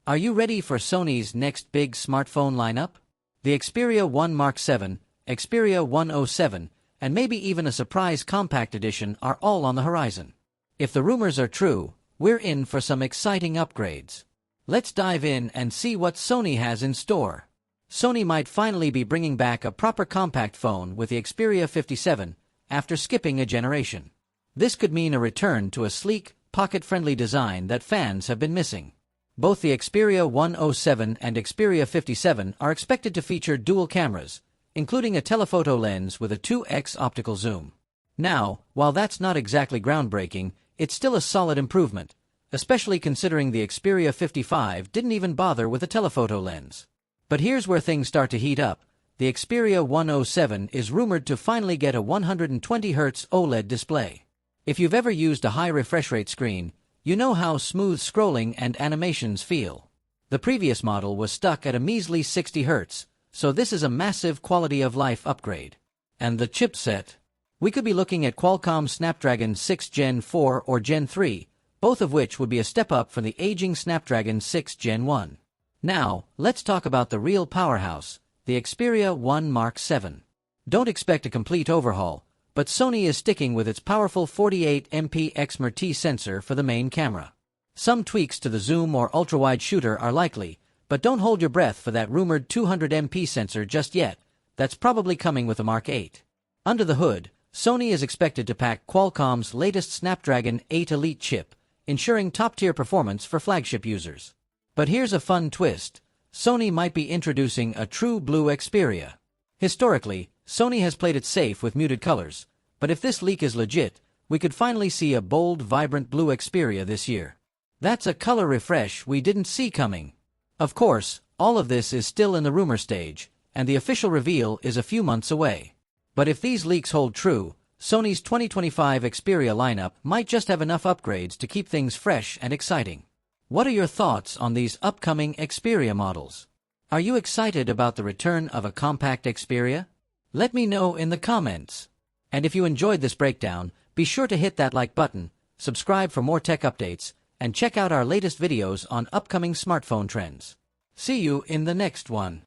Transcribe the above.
Are you ready for Sony's next big smartphone lineup? The Xperia 1 Mark 7, Xperia 107, and maybe even a surprise compact edition are all on the horizon. If the rumors are true, we're in for some exciting upgrades. Let's dive in and see what Sony has in store. Sony might finally be bringing back a proper compact phone with the Xperia 57 after skipping a generation. This could mean a return to a sleek, pocket-friendly design that fans have been missing. Both the Xperia 107 and Xperia 57 are expected to feature dual cameras, including a telephoto lens with a 2x optical zoom. Now, while that's not exactly groundbreaking, it's still a solid improvement, especially considering the Xperia 55 didn't even bother with a telephoto lens. But here's where things start to heat up. The Xperia 107 is rumored to finally get a 120Hz OLED display. If you've ever used a high refresh rate screen, you know how smooth scrolling and animations feel. The previous model was stuck at a measly 60 Hz, so this is a massive quality-of-life upgrade. And the chipset? We could be looking at Qualcomm's Snapdragon 6 Gen 4 or Gen 3, both of which would be a step up from the aging Snapdragon 6 Gen 1. Now, let's talk about the real powerhouse, the Xperia 1 Mark 7. Don't expect a complete overhaul, but Sony is sticking with its powerful 48MP Exmor T sensor for the main camera. Some tweaks to the zoom or ultra-wide shooter are likely, but don't hold your breath for that rumored 200MP sensor just yet. That's probably coming with the Mark 8. Under the hood, Sony is expected to pack Qualcomm's latest Snapdragon 8 Elite chip, ensuring top-tier performance for flagship users. But here's a fun twist. Sony might be introducing a true blue Xperia. Historically, Sony has played it safe with muted colors, but if this leak is legit, we could finally see a bold, vibrant blue Xperia this year. That's a color refresh we didn't see coming. Of course, all of this is still in the rumor stage, and the official reveal is a few months away. But if these leaks hold true, Sony's 2025 Xperia lineup might just have enough upgrades to keep things fresh and exciting. What are your thoughts on these upcoming Xperia models? Are you excited about the return of a compact Xperia? Let me know in the comments. And if you enjoyed this breakdown, be sure to hit that like button, subscribe for more tech updates, and check out our latest videos on upcoming smartphone trends. See you in the next one.